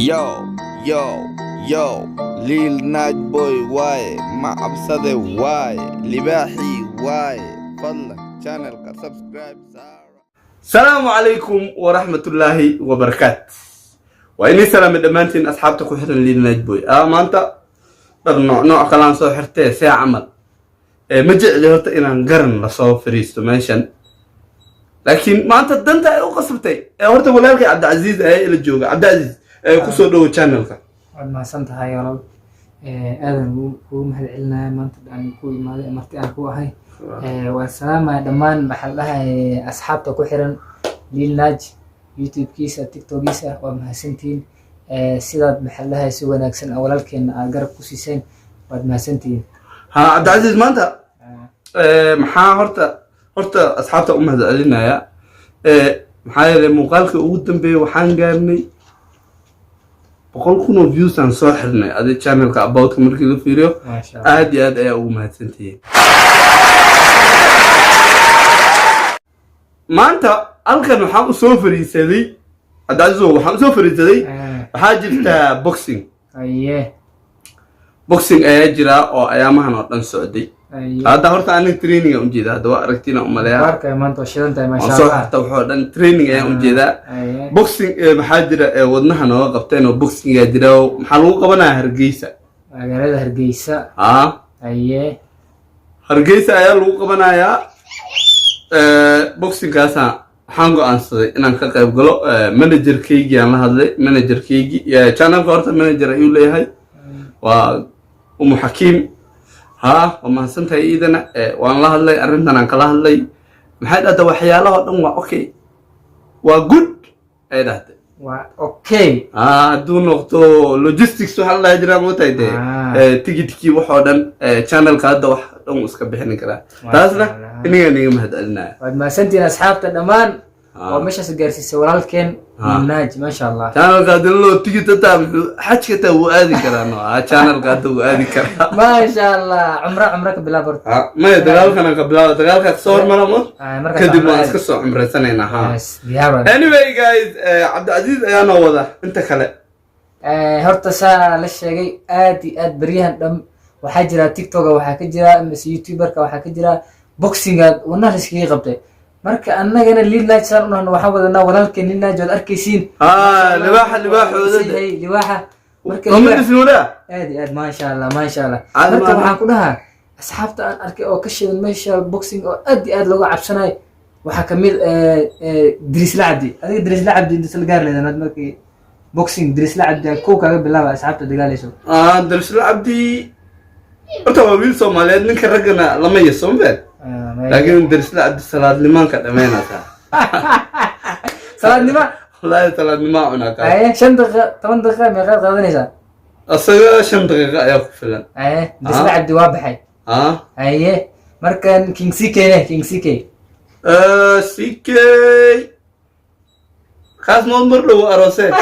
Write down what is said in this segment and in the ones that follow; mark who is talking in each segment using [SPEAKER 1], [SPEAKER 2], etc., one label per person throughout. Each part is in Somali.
[SPEAKER 1] Yo, yo, yo, Lil Naj Boy waaye ma cabsade waaye libaaxii waaye fadlan channelka subscribe saara.
[SPEAKER 2] السلام عليكم ورحمة الله وبركاته. وإني سلام دمانتين أصحابتك وحرن لي نجبوي. ما أنت نوع كلام صو حرتة ساعة عمل. مجد جهرت إن نقرن لصو فريستو منشن. لكن ما أنت دنت وقصبتي. هرت ولا لك عبد العزيز إلى الجوجا عبد العزيز كسر له channelك.
[SPEAKER 3] ما سنت هاي يا رب. هذا هو محل علنا ما أنت عن كوي ما مرتي عن كوي هاي. والسلام دمان محلها أصحابتك وحرن ليل ناج يوتيوب كيسة تيك توك كيسة ومهسنتين سيدات محلها سوى ناكسن أولا لكن أقرب كوسيسين ومهسنتين.
[SPEAKER 2] ها عبد العزيز ما أنت محا هرت أصحابتك علينا يا محا مقالك ودن بي وحان قارني بقول كونو فيوز عن صاحرنا هذا channel كأباوتك مركز فيديو عادي يا ومهسنتين. ما أنت ألقى نحن سوفري سدي أدعزو وحن سوفري سدي حاجة بوكسينج
[SPEAKER 3] أيه
[SPEAKER 2] بوكسينج أجرا أو أيامها نطن سعودي هذا هرت أنا ترينينج أمجدا هذا وقرتينا أملايا
[SPEAKER 3] بارك ما أنت وشلون تاي ما شاء الله
[SPEAKER 2] صح توحد أنا ترينينج أمجدا بوكسينج محاجرة ودنها نوقفتين وبوكسينج أجرا ومحلو قبنا هرجيسة
[SPEAKER 3] أجرا هرجيسة أيه
[SPEAKER 2] هرجيسة أيا لو قبنا يا boxing kaasa waxaan go'aansaday inaan ka qayb galo manager kaygi aan la hadlay manager kaygi channel horta manager ayuu leeyahay waa Hakim ha oo mahadsantahay idana waan la hadlay arrintan aan kala hadlay maxay dhahday waxyaalaha dhan waa okay waa good ay dhahday
[SPEAKER 3] waa okay
[SPEAKER 2] hadduu noqdo logistics waxa la jira mootayde tigidkii waxoo dhan channelka hadda wax dhan iska bixin karaa taasna إني مهد لنا.
[SPEAKER 3] بعد ما سنتين أصحاب تدمان ومش أسجارسي سوالكين ناج ما شاء الله.
[SPEAKER 2] channel قادر له تيجي تتابع حج كده وآدي كرانو channel قادر وآدي كرا.
[SPEAKER 3] ما شاء الله عمرك بلا برد.
[SPEAKER 2] ما يدقال كنا قبلا دقال كتصور مرة كده ما أسكسو عمره سنين Anyway guys عبد العزيز أنا وضع أنت خلق.
[SPEAKER 3] هرتسا للشيء آد بريهن دم وحجرة تيك توك وحكجرة مس يوتيوبر كوحكجرة بوكسينغ وناس كي قبته marka annagana liilna sarno waxa wadana walaalkeen liilna jooda arkaysiin libaaxa marka aad ma sha Allah marka waxaan ku dhahaa asxaabta aan arkay oo ka sheegan meesha boxing oo aad looga cabsanayo waxa kamid Dris Lacabdi adiga Dris Lacabdi inta sal gaar leedahay markii boxing Dris Lacabdi ko kaga bilaabay asxaabta dagaalayso
[SPEAKER 2] Dris Lacabdi horta waa wiil Soomaaliyeed ninka ragana lama yeesoombeen لكن درس لا عبد السلام لمان كدمينا
[SPEAKER 3] سلام لما
[SPEAKER 2] والله سلام لما هناك
[SPEAKER 3] ايه 5 دقائق 8 دقائق ما غير قادنيسا
[SPEAKER 2] اصلا 5 دقائق يا فلان
[SPEAKER 3] ايه درس لا عبد وابحي ايه مركن كينج سيكي
[SPEAKER 2] سيكي خاص مر له اروسه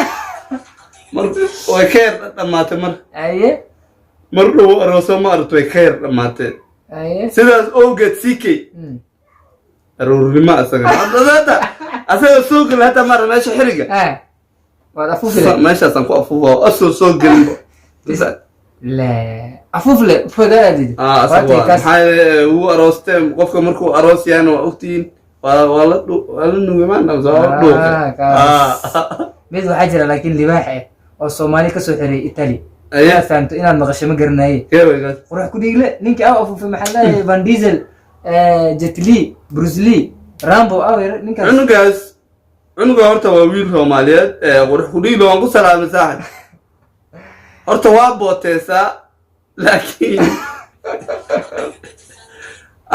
[SPEAKER 2] مر وكير لما تمر
[SPEAKER 3] ايه
[SPEAKER 2] مر له اروسه ما ارتوي خير لما ت sidaas ogeed sikay aroornimo asaga hadda asaga soo gal hata mar meesha xiriga
[SPEAKER 3] wada afuufle
[SPEAKER 2] meesha san ku afuufo soo galin
[SPEAKER 3] la afuufle fogaadid
[SPEAKER 2] maxay uu aroosteen qofka markuu aroos yahay waa ogtiin waa la nuugaan
[SPEAKER 3] mid waxa jira laakiin libaax oo Soomaali ka soo xiray Italy ayaa faanto inaad maqasho ma garanay qurux ku dhiigle ninka afuufay maxallaha Van Diesel Jet Li Bruce Lee Rambo ninka
[SPEAKER 2] cunuga horta waa wiil Soomaaliyeed qurux ku dhiigle waan ku salaamay saaxib horta waa booteesa laakiin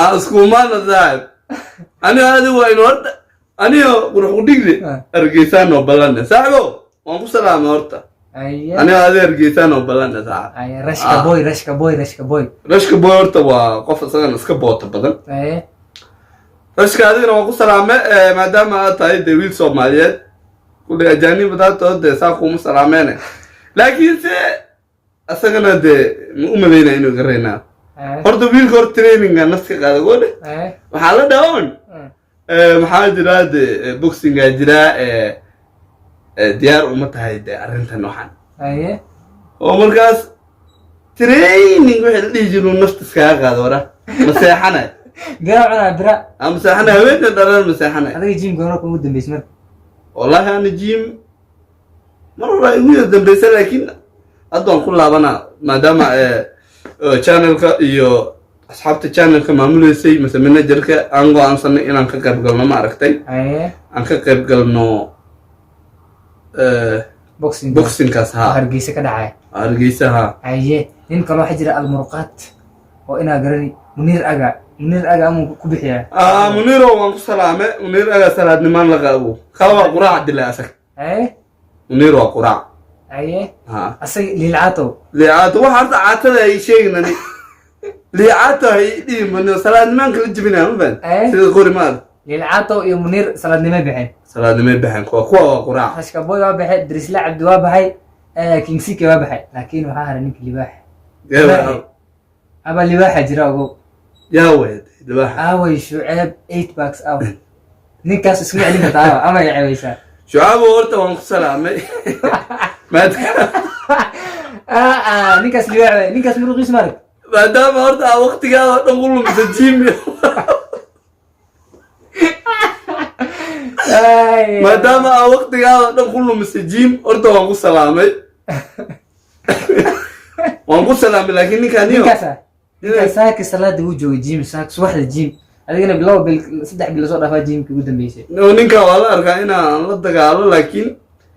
[SPEAKER 2] askumaana saaxib aniga waa inoo horta aniga qurux ku dhiigle argeysaan oo balan saaxibo waan ku salaamay horta أنا هذا رجيتان وبلنا ساعة.
[SPEAKER 3] رشك بوي.
[SPEAKER 2] horta waa qof asagan iska boota badan. rashka adigana waan ku salaamay maadaama aad tahay wiil Soomaaliyeed kulli ajaanib dadka saa kuma salaameene laakiin se asagana ma u maleynaa inuu gareynaa horta wiilka hor training nafka qaada goode waxaa la dhawoon maxaa jira boxing jira diyaar uma tahay dee arrintan waxaan
[SPEAKER 3] haye
[SPEAKER 2] oo markaas training wixii la dhihi jiru nafta iskaga qaado wara maseexanay
[SPEAKER 3] bira cunaa bira
[SPEAKER 2] maseexanay haweenka dharan maseexanay
[SPEAKER 3] adiga jim goorma ugu dambeysay marka
[SPEAKER 2] wallahi ana jim mar hore igu dambeysay laakiin hadda waan ku laabanaa maadaama channelka iyo asxaabta channelka maamuleysay mise managerka aan go'aansanay inaan ka qayb galno ma aragtay aan ka qayb galno boxingkaas haa
[SPEAKER 3] hargeysa ka dhacay
[SPEAKER 2] hargeysa haa
[SPEAKER 3] haye nin kale waxaa jira almurqaat oo inaa garani munir aga ama ku bixiya
[SPEAKER 2] muniro waan ku salaame munir aga salaadnimaan la qaabo kawa quraac dilay asag munir waa quraac
[SPEAKER 3] haye asag liilcaato
[SPEAKER 2] waxa harta caatada ay sheegnani liicaato ay dhiman salaadnimaan kala jibinaa ma baan sida qori maad
[SPEAKER 3] liilcaato iyo munir salaadnimo
[SPEAKER 2] bixin kuwa waa quraac
[SPEAKER 3] hashka boy waa baxay drisla cabdi waa baxay king sike waa baxay laakiin waxaa haray ninka libaax aba libaaxa jira ogow
[SPEAKER 2] yaa weyd libaaxa
[SPEAKER 3] away shuceeb 8 bucks aw ninkaas isku celin kartaa ama ay ceebeysaa
[SPEAKER 2] shucaab horta waan ku salaamay
[SPEAKER 3] ninkaas libaax ninkaas muruqiis marag
[SPEAKER 2] maadaama horta waqtigaada dhan ku lumisa jimmy maadaama waqtigaada dhan ku lumisa jim horta waan ku salaamay laakiin
[SPEAKER 3] ninkaas saaka salaada uu joogay jim saaka subaxda jim adigana bilow bil 3 bil soo dhaafaa jimki ugu dambeysay
[SPEAKER 2] ninka waa la arkaa inaan la dagaalo laakiin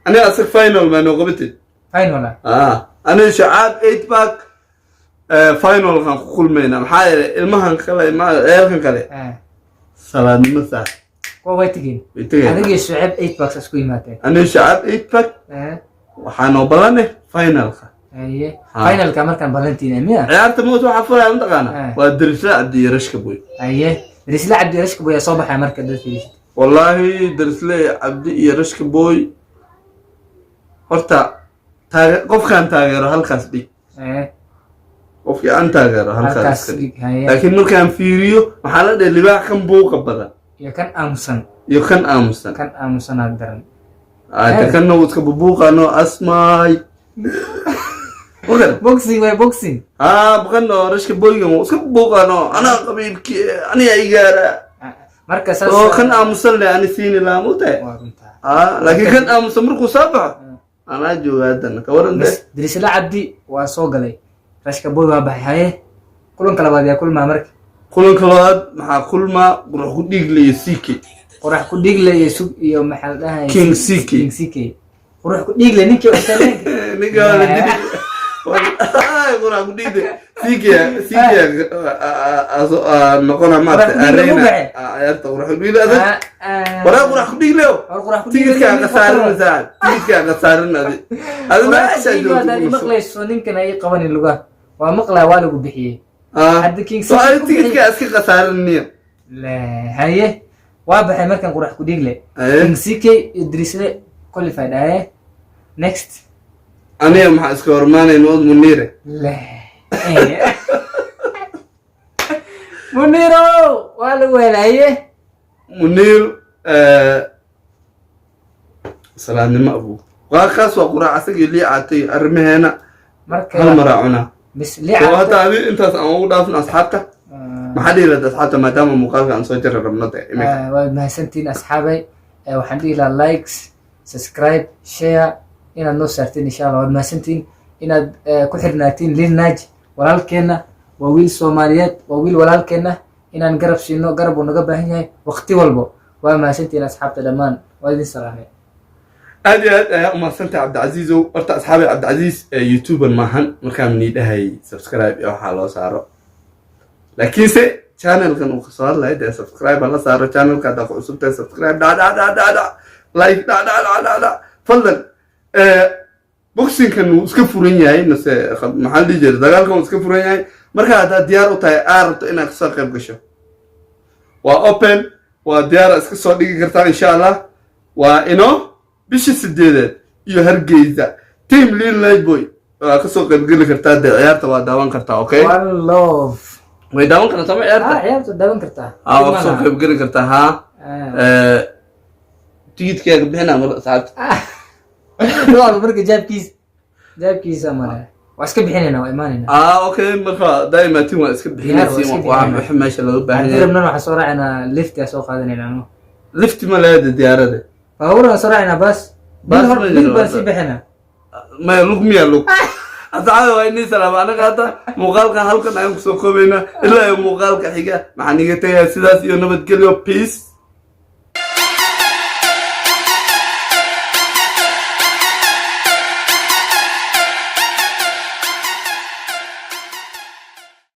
[SPEAKER 2] aniga asag final ma noo qabatay
[SPEAKER 3] final
[SPEAKER 2] aniga shacaab 8 pack final kan ku kulmayna maxaa yeelay ilmahan kale eelkan kale salaadnimo sax
[SPEAKER 3] waa waytigeen adiga shuceeb 8 packs isku yimaatay
[SPEAKER 2] aniga shacaab 8 pack waxaa noo balanay finalka
[SPEAKER 3] haye finalka markaan balantiina miya
[SPEAKER 2] ciyaarta mood waxa furaya mantaqaana waa Drisla Cabdi Rashka boy
[SPEAKER 3] haye Drisla Cabdi Rashka boy soo baxay marka dadkiisa
[SPEAKER 2] wallahi Drisla Cabdi Rashka boy horta qofkan taageero halkaas dhig qofkii aan taageero halkaas dhig laakiin markaan fiiriyo waxaa la dhahay libaax kan buuqa badan
[SPEAKER 3] iyo kan aamusan aad daran
[SPEAKER 2] kan uu iska buuqano asmaay
[SPEAKER 3] boxing
[SPEAKER 2] بغنى رشك بويهم وسكب بوغانو أنا قبيل أنا إيجارة
[SPEAKER 3] مركز
[SPEAKER 2] كان أمسلي أنا سيني لا موتة لكن كان أمسمركو سبعة أنا جو هذا كورن ده
[SPEAKER 3] دريسلا عبدي واسوق لي رشك بوي وابحي هاي كلهم كلابات يا كل ما مرك
[SPEAKER 2] كلهم كلابات مع كل ما بروح كديك لي سيكي
[SPEAKER 3] وراح كديك لي سوق يوم محل ده
[SPEAKER 2] كينغ سيكي
[SPEAKER 3] وراح كديك لي نيكي وحسنين
[SPEAKER 2] نيكي قرا قديد سيكي نقول ما أرينا عيرت قرا قديد هذا قرا قديد له تيجي كأن قصار مزاد تيجي كأن قصار هذا هذا ما أحسن
[SPEAKER 3] هذا مقلة سونين كنا أي قوانين اللغة ومقلة والو بحيه
[SPEAKER 2] حد كينغ سؤال تيجي كأن قصار النية
[SPEAKER 3] لا هاي وابحي مركن قرا قديد له كينغ سيكي يدرس له كل فايدة next
[SPEAKER 2] أنا يوم حاسكور ماني نود منيرة
[SPEAKER 3] لا منيرو ولا هي
[SPEAKER 2] منير سلام ما أبو وخاص وقرا عسق اللي عتي أرمي هنا هل مراعنا
[SPEAKER 3] بس ليه
[SPEAKER 2] وهذا هذه أنت أقول دافن أصحابك ما حد يرد أصحابك ما دام مقالك عن صوت الرملة
[SPEAKER 3] ما سنتين أصحابي وحندي له لايكس سبسكرايب شير inaad noo saarteen insha Allah waad maasantiin inaad ku xirnaatiin Lilnaaj walaalkeena waa wiil Soomaaliyeed waa wiil walaalkeena inaan garab siino garab uu naga baahan yahay waqti walba waa maasantiin asxaabta dhamaan waa idin salaamay
[SPEAKER 2] aad maasantii Cabdicaziz oo horta asxaabi Cabdicaziz YouTuber maahan markaan niidahay subscribe iyo waxa loo saaro laakiin se channelkan uu soo lahayd subscribe la saaro channelka da ku cusub tahay subscribe like fadlan boxing kan uu iska furan yahay nase maxaa la jiray dagaalkan uu iska furan yahay marka aad diyaar u tahay aarto inaad ka soo qayb gasho waa open waa diyaar iska soo dhigi kartaa insha Allah waa ino bisha 8 iyo Hargeysa team Lilnaaj boy waa ka soo qayb gali kartaa ciyaarta waa daawan kartaa okay
[SPEAKER 3] one love
[SPEAKER 2] way daawan kartaa ma
[SPEAKER 3] ciyaarta daawan kartaa
[SPEAKER 2] waa soo qayb gali kartaa ha tiidkaaga bixina mar saacad
[SPEAKER 3] waa marka jaabkiisa male waa iska bixinayna waa imaanayna
[SPEAKER 2] okay marka daaimaatin waa iska bixinaysiin waxa meesha laga baahan yahay
[SPEAKER 3] dirabna waxa soo raacina lift soo qaadanayna ano
[SPEAKER 2] lift ma leeyahay diyaarada
[SPEAKER 3] baabuurna soo raacina bas si bixina
[SPEAKER 2] ma lugmiya lug asxaabta waa inay salaam anaga hada muuqaalkan halkan ayaan ku soo koobaynaa ilaa muuqaalka xiga maxaan iga tagay sidaas iyo nabadgelyo peace